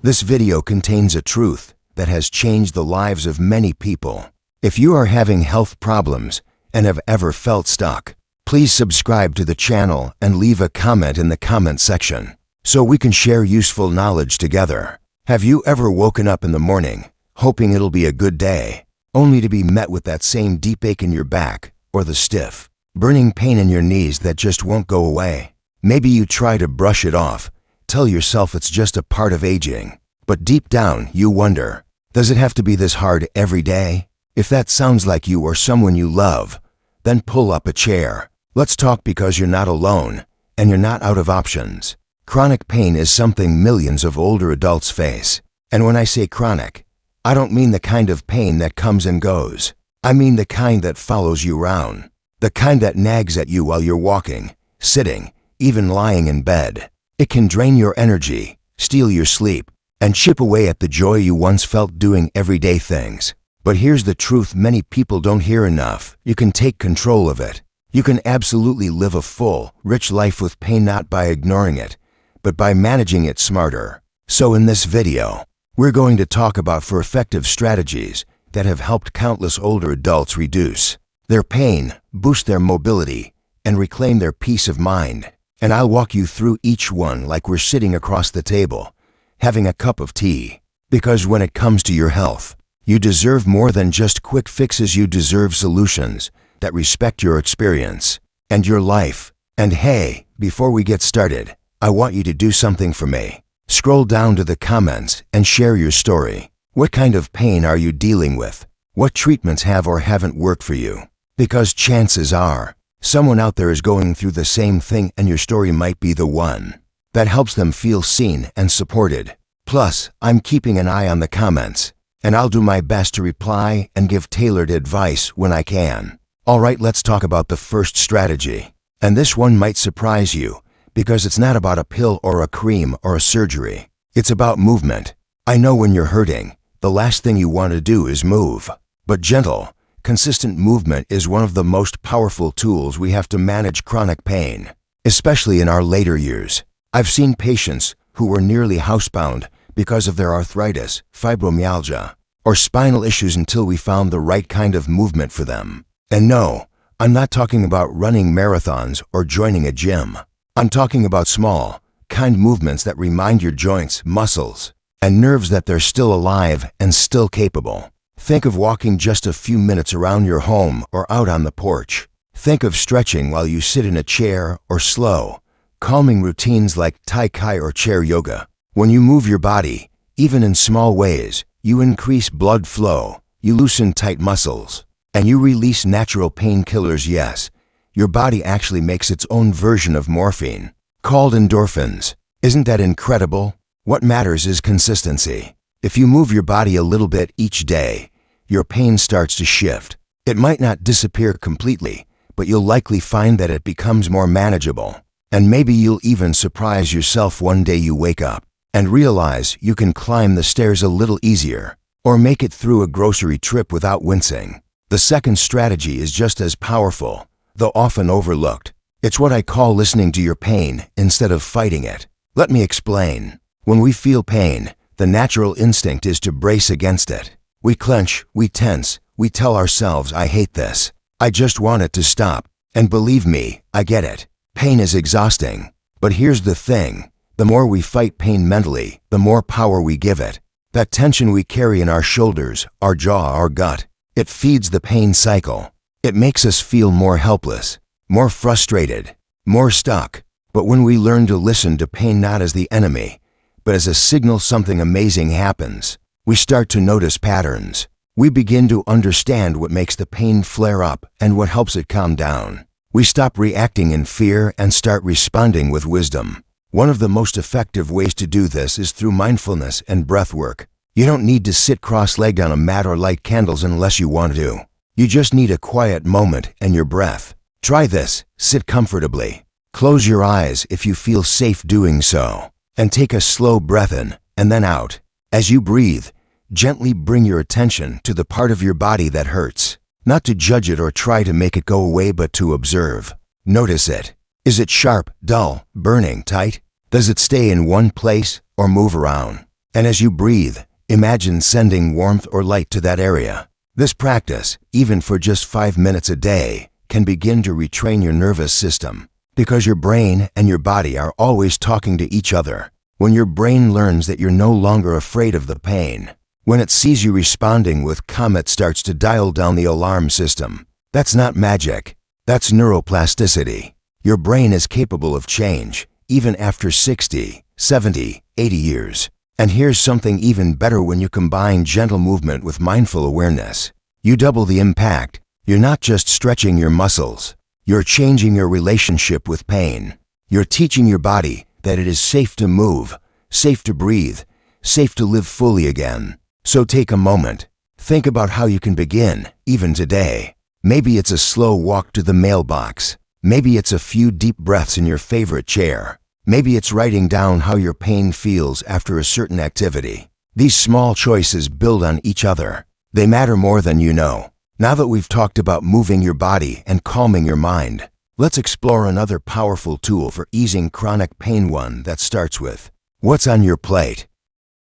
This video contains a truth that has changed the lives of many people. If you are having health problems and have ever felt stuck, please subscribe to the channel and leave a comment in the comment section so we can share useful knowledge together. Have you ever woken up in the morning hoping it'll be a good day, only to be met with that same deep ache in your back or the stiff, burning pain in your knees that just won't go away? Maybe you try to brush it off, tell yourself it's just a part of aging, but deep down you wonder, does it have to be this hard every day? If that sounds like you or someone you love, then pull up a chair. Let's talk, because you're not alone and you're not out of options. Chronic pain is something millions of older adults face. And when I say chronic, I don't mean the kind of pain that comes and goes. I mean the kind that follows you around. The kind that nags at you while you're walking, sitting, even lying in bed. It can drain your energy, steal your sleep, and chip away at the joy you once felt doing everyday things. But here's the truth many people don't hear enough. You can take control of it. You can absolutely live a full, rich life with pain, not by ignoring it, but by managing it smarter. So in this video, we're going to talk about 4 effective strategies that have helped countless older adults reduce their pain, boost their mobility, and reclaim their peace of mind. And I'll walk you through each one like we're sitting across the table, having a cup of tea. Because when it comes to your health, you deserve more than just quick fixes. You deserve solutions that respect your experience and your life. And hey, before we get started, I want you to do something for me. Scroll down to the comments and share your story. What kind of pain are you dealing with? What treatments have or haven't worked for you? Because chances are, someone out there is going through the same thing, and your story might be the one that helps them feel seen and supported. Plus, I'm keeping an eye on the comments, and I'll do my best to reply and give tailored advice when I can. Alright, let's talk about the first strategy. And this one might surprise you, because it's not about a pill or a cream or a surgery. It's about movement. I know when you're hurting, the last thing you want to do is move. But gentle, consistent movement is one of the most powerful tools we have to manage chronic pain, especially in our later years. I've seen patients who were nearly housebound because of their arthritis, fibromyalgia, or spinal issues until we found the right kind of movement for them. And no, I'm not talking about running marathons or joining a gym. I'm talking about small, kind movements that remind your joints, muscles, and nerves that they're still alive and still capable. Think of walking just a few minutes around your home or out on the porch. Think of stretching while you sit in a chair, or slow, calming routines like tai chi or chair yoga. When you move your body, even in small ways, you increase blood flow, you loosen tight muscles, and you release natural painkillers. Yes, your body actually makes its own version of morphine, called endorphins. Isn't that incredible? What matters is consistency. If you move your body a little bit each day, your pain starts to shift. It might not disappear completely, but you'll likely find that it becomes more manageable. And maybe you'll even surprise yourself one day. You wake up and realize you can climb the stairs a little easier, or make it through a grocery trip without wincing. The second strategy is just as powerful, though often overlooked. It's what I call listening to your pain instead of fighting it. Let me explain. When we feel pain, the natural instinct is to brace against it. We clench, we tense, we tell ourselves, I hate this, I just want it to stop. And believe me, I get it. Pain is exhausting. But here's the thing. The more we fight pain mentally, the more power we give it. That tension we carry in our shoulders, our jaw, our gut, it feeds the pain cycle. It makes us feel more helpless, more frustrated, more stuck. But when we learn to listen to pain not as the enemy, but as a signal something amazing happens, we start to notice patterns. We begin to understand what makes the pain flare up and what helps it calm down. We stop reacting in fear and start responding with wisdom. One of the most effective ways to do this is through mindfulness and breath work. You don't need to sit cross-legged on a mat or light candles unless you want to. You just need a quiet moment and your breath. Try this. Sit comfortably. Close your eyes if you feel safe doing so, and take a slow breath in and then out. As you breathe, gently bring your attention to the part of your body that hurts. Not to judge it or try to make it go away, but to observe. Notice it. Is it sharp, dull, burning, tight? Does it stay in one place or move around? And as you breathe, imagine sending warmth or light to that area. This practice, even for just 5 minutes a day, can begin to retrain your nervous system, because your brain and your body are always talking to each other. When your brain learns that you're no longer afraid of the pain, when it sees you responding with calm, it starts to dial down the alarm system. That's not magic. That's neuroplasticity. Your brain is capable of change, even after 60, 70, 80 years. And here's something even better: when you combine gentle movement with mindful awareness, you double the impact. You're not just stretching your muscles, you're changing your relationship with pain. You're teaching your body that it is safe to move, safe to breathe, safe to live fully again. So take a moment. Think about how you can begin, even today. Maybe it's a slow walk to the mailbox. Maybe it's a few deep breaths in your favorite chair. Maybe it's writing down how your pain feels after a certain activity. These small choices build on each other. They matter more than you know. Now that we've talked about moving your body and calming your mind, let's explore another powerful tool for easing chronic pain, one that starts with what's on your plate.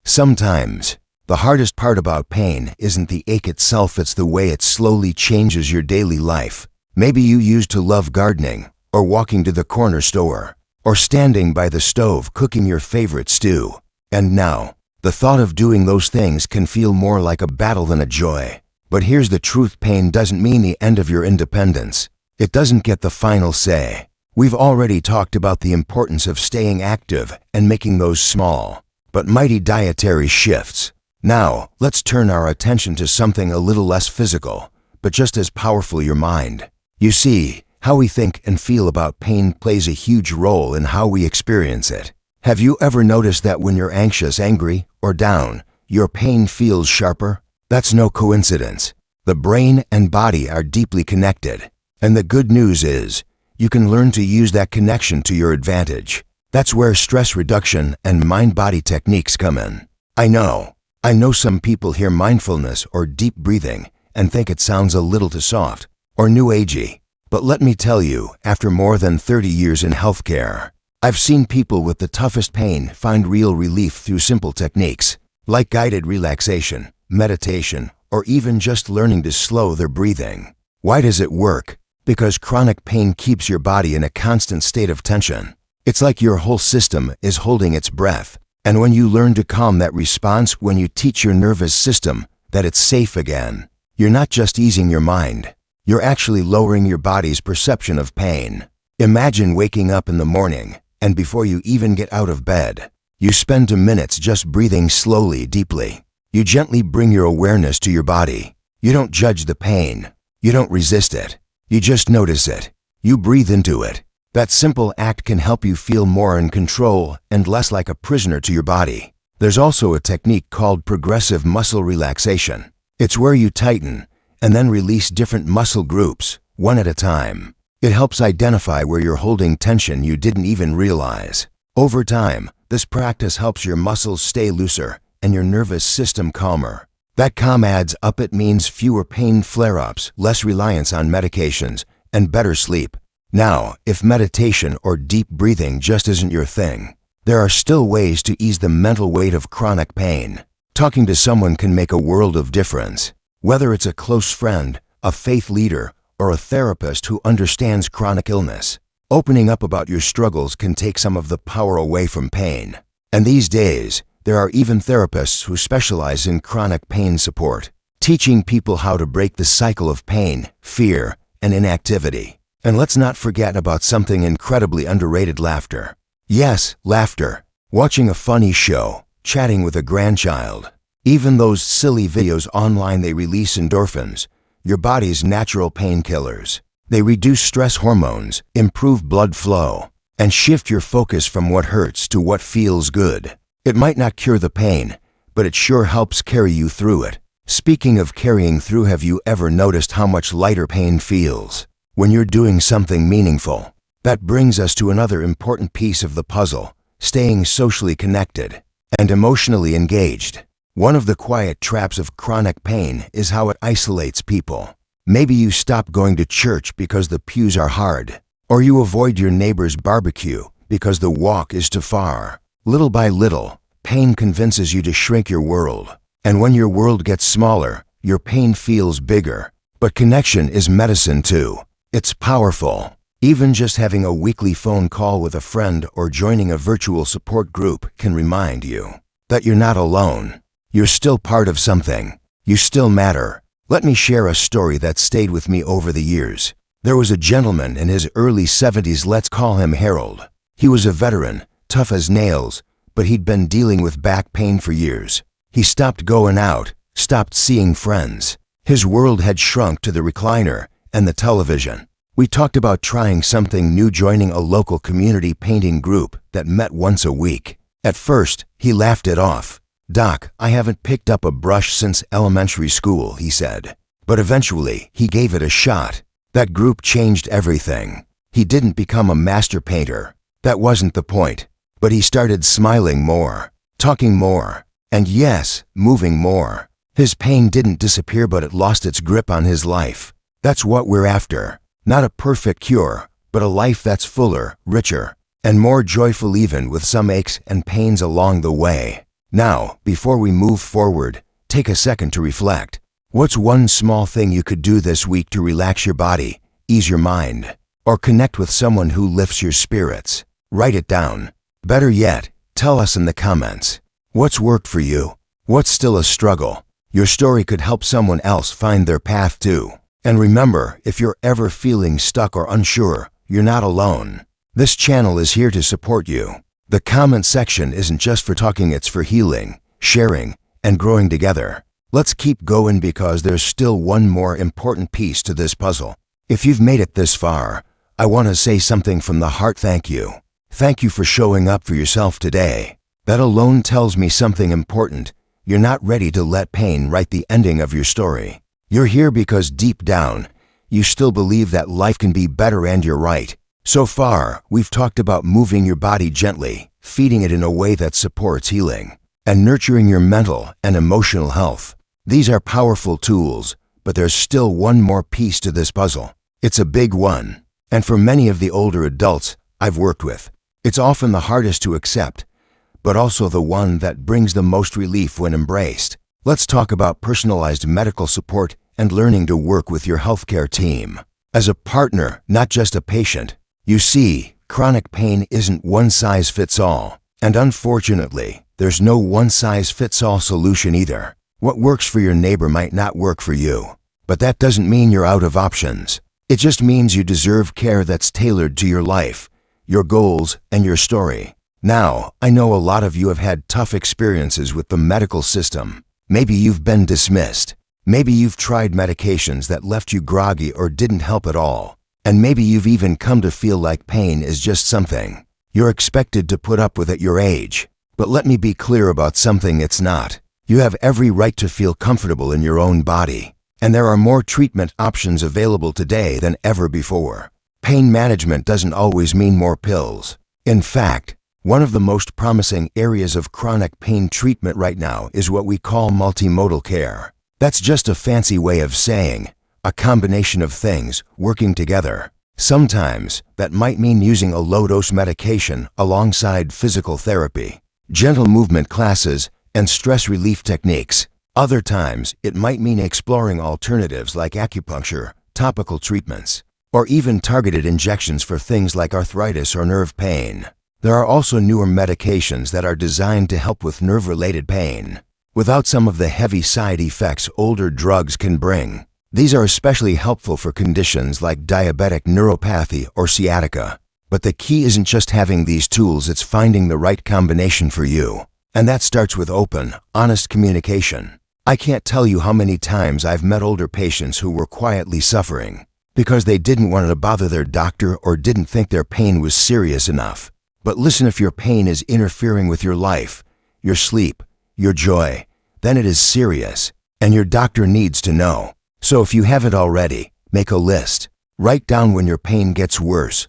Sometimes, the hardest part about pain isn't the ache itself, it's the way it slowly changes your daily life. Maybe you used to love gardening, or walking to the corner store, or standing by the stove cooking your favorite stew. And now, the thought of doing those things can feel more like a battle than a joy. But here's the truth: pain doesn't mean the end of your independence. It doesn't get the final say. We've already talked about the importance of staying active and making those small, but mighty dietary shifts. Now, let's turn our attention to something a little less physical, but just as powerful: your mind. You see, how we think and feel about pain plays a huge role in how we experience it. Have you ever noticed that when you're anxious, angry, or down, your pain feels sharper? That's no coincidence. The brain and body are deeply connected. And the good news is, you can learn to use that connection to your advantage. That's where stress reduction and mind-body techniques come in. I know some people hear mindfulness or deep breathing and think it sounds a little too soft or new agey. But let me tell you, after more than 30 years in healthcare, I've seen people with the toughest pain find real relief through simple techniques like guided relaxation, meditation, or even just learning to slow their breathing. Why does it work? Because chronic pain keeps your body in a constant state of tension. It's like your whole system is holding its breath. And when you learn to calm that response, when you teach your nervous system that it's safe again, you're not just easing your mind, you're actually lowering your body's perception of pain. Imagine waking up in the morning, and before you even get out of bed, you spend 2 minutes just breathing slowly, deeply. You gently bring your awareness to your body. You don't judge the pain. You don't resist it. You just notice it. You breathe into it. That simple act can help you feel more in control and less like a prisoner to your body. There's also a technique called progressive muscle relaxation. It's where you tighten and then release different muscle groups, one at a time. It helps identify where you're holding tension you didn't even realize. Over time, this practice helps your muscles stay looser and your nervous system calmer. That calm adds up. It means fewer pain flare-ups, less reliance on medications, and better sleep. Now, if meditation or deep breathing just isn't your thing, there are still ways to ease the mental weight of chronic pain. Talking to someone can make a world of difference. Whether it's a close friend, a faith leader, or a therapist who understands chronic illness, opening up about your struggles can take some of the power away from pain. And these days, there are even therapists who specialize in chronic pain support, teaching people how to break the cycle of pain, fear, and inactivity. And let's not forget about something incredibly underrated: laughter. Yes, laughter. Watching a funny show, chatting with a grandchild, even those silly videos online, they release endorphins, your body's natural painkillers. They reduce stress hormones, improve blood flow, and shift your focus from what hurts to what feels good. It might not cure the pain, but it sure helps carry you through it. Speaking of carrying through, have you ever noticed how much lighter pain feels when you're doing something meaningful? That brings us to another important piece of the puzzle: staying socially connected and emotionally engaged. One of the quiet traps of chronic pain is how it isolates people. Maybe you stop going to church because the pews are hard, or you avoid your neighbor's barbecue because the walk is too far. Little by little, pain convinces you to shrink your world. And when your world gets smaller, your pain feels bigger. But connection is medicine too. It's powerful. Even just having a weekly phone call with a friend or joining a virtual support group can remind you that you're not alone. You're still part of something. You still matter. Let me share a story that stayed with me over the years. There was a gentleman in his early 70s, let's call him Harold. He was a veteran, tough as nails, but he'd been dealing with back pain for years. He stopped going out, stopped seeing friends. His world had shrunk to the recliner and the television. We talked about trying something new, joining a local community painting group that met once a week. At first, he laughed it off. "Doc, I haven't picked up a brush since elementary school," he said. But eventually, he gave it a shot. That group changed everything. He didn't become a master painter. That wasn't the point. But he started smiling more, talking more, and yes, moving more. His pain didn't disappear, but it lost its grip on his life. That's what we're after. Not a perfect cure, but a life that's fuller, richer, and more joyful, even with some aches and pains along the way. Now, before we move forward, take a second to reflect. What's one small thing you could do this week to relax your body, ease your mind, or connect with someone who lifts your spirits? Write it down. Better yet, tell us in the comments. What's worked for you? What's still a struggle? Your story could help someone else find their path too. And remember, if you're ever feeling stuck or unsure, you're not alone. This channel is here to support you. The comment section isn't just for talking, it's for healing, sharing, and growing together. Let's keep going, because there's still one more important piece to this puzzle. If you've made it this far, I want to say something from the heart. Thank you. Thank you for showing up for yourself today. That alone tells me something important. You're not ready to let pain write the ending of your story. You're here because deep down, you still believe that life can be better, and you're right. So far, we've talked about moving your body gently, feeding it in a way that supports healing, and nurturing your mental and emotional health. These are powerful tools, but there's still one more piece to this puzzle. It's a big one, and for many of the older adults I've worked with, it's often the hardest to accept, but also the one that brings the most relief when embraced. Let's talk about personalized medical support and learning to work with your healthcare team as a partner, not just a patient. You see, chronic pain isn't one size fits all, and unfortunately, there's no one size fits all solution either. What works for your neighbor might not work for you, but that doesn't mean you're out of options. It just means you deserve care that's tailored to your life, your goals, and your story. Now, I know a lot of you have had tough experiences with the medical system. Maybe you've been dismissed. Maybe you've tried medications that left you groggy or didn't help at all. And maybe you've even come to feel like pain is just something you're expected to put up with at your age. But let me be clear about something: it's not. You have every right to feel comfortable in your own body. And there are more treatment options available today than ever before. Pain management doesn't always mean more pills. In fact, one of the most promising areas of chronic pain treatment right now is what we call multimodal care. That's just a fancy way of saying a combination of things working together. Sometimes that might mean using a low-dose medication alongside physical therapy, gentle movement classes, and stress relief techniques. Other times, it might mean exploring alternatives like acupuncture, topical treatments, or even targeted injections for things like arthritis or nerve pain. There are also newer medications that are designed to help with nerve-related pain, without some of the heavy side effects older drugs can bring. These are especially helpful for conditions like diabetic neuropathy or sciatica. But the key isn't just having these tools, it's finding the right combination for you. And that starts with open, honest communication. I can't tell you how many times I've met older patients who were quietly suffering because they didn't want to bother their doctor or didn't think their pain was serious enough. But listen, if your pain is interfering with your life, your sleep, your joy, then it is serious, and your doctor needs to know. So if you haven't already, make a list. Write down when your pain gets worse,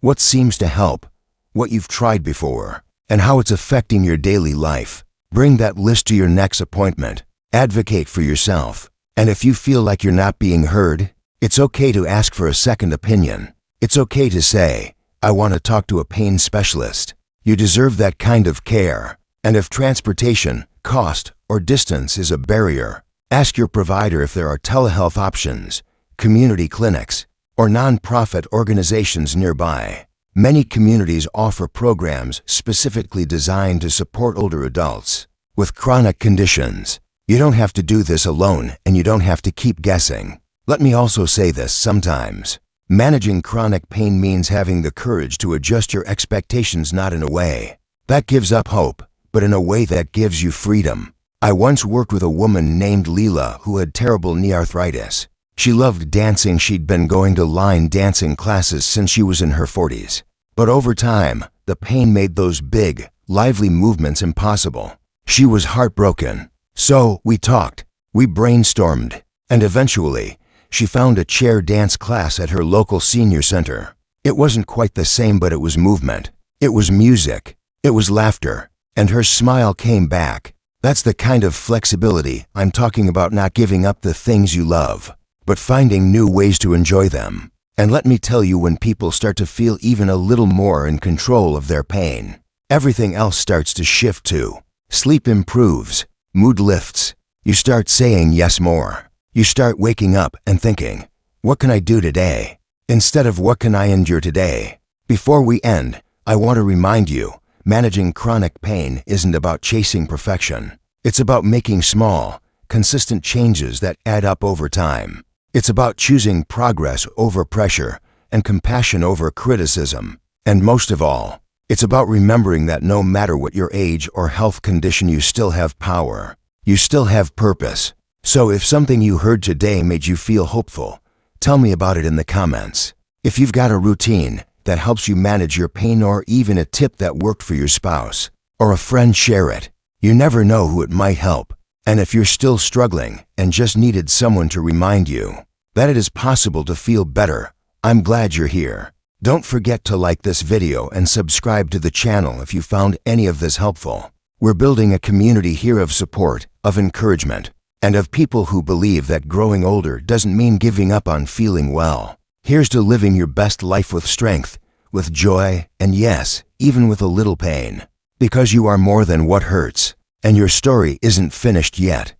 what seems to help, what you've tried before, and how it's affecting your daily life. Bring that list to your next appointment. Advocate for yourself. And if you feel like you're not being heard, it's okay to ask for a second opinion. It's okay to say, "I want to talk to a pain specialist." You deserve that kind of care. And if transportation, cost, or distance is a barrier, ask your provider if there are telehealth options, community clinics, or nonprofit organizations nearby. Many communities offer programs specifically designed to support older adults with chronic conditions. You don't have to do this alone, and you don't have to keep guessing. Let me also say this: sometimes managing chronic pain means having the courage to adjust your expectations, not in a way that gives up hope, but in a way that gives you freedom. I once worked with a woman named Leela who had terrible knee arthritis. She loved dancing. She'd been going to line dancing classes since she was in her 40s. But over time, the pain made those big, lively movements impossible. She was heartbroken. So we talked, we brainstormed, and eventually, she found a chair dance class at her local senior center. It wasn't quite the same, but it was movement. It was music. It was laughter. And her smile came back. That's the kind of flexibility I'm talking about, not giving up the things you love, but finding new ways to enjoy them. And let me tell you, when people start to feel even a little more in control of their pain, everything else starts to shift too. Sleep improves. Mood lifts. You start saying yes more. You start waking up and thinking, what can I do today? Instead of what can I endure today? Before we end, I want to remind you, managing chronic pain isn't about chasing perfection. It's about making small, consistent changes that add up over time. It's about choosing progress over pressure and compassion over criticism. And most of all, it's about remembering that no matter what your age or health condition, you still have power. You still have purpose. So if something you heard today made you feel hopeful, tell me about it in the comments. If you've got a routine that helps you manage your pain, or even a tip that worked for your spouse or a friend, share it. You never know who it might help. And if you're still struggling and just needed someone to remind you that it is possible to feel better, I'm glad you're here. Don't forget to like this video and subscribe to the channel if you found any of this helpful. We're building a community here of support, of encouragement, and of people who believe that growing older doesn't mean giving up on feeling well. Here's to living your best life with strength, with joy, and yes, even with a little pain. Because you are more than what hurts, and your story isn't finished yet.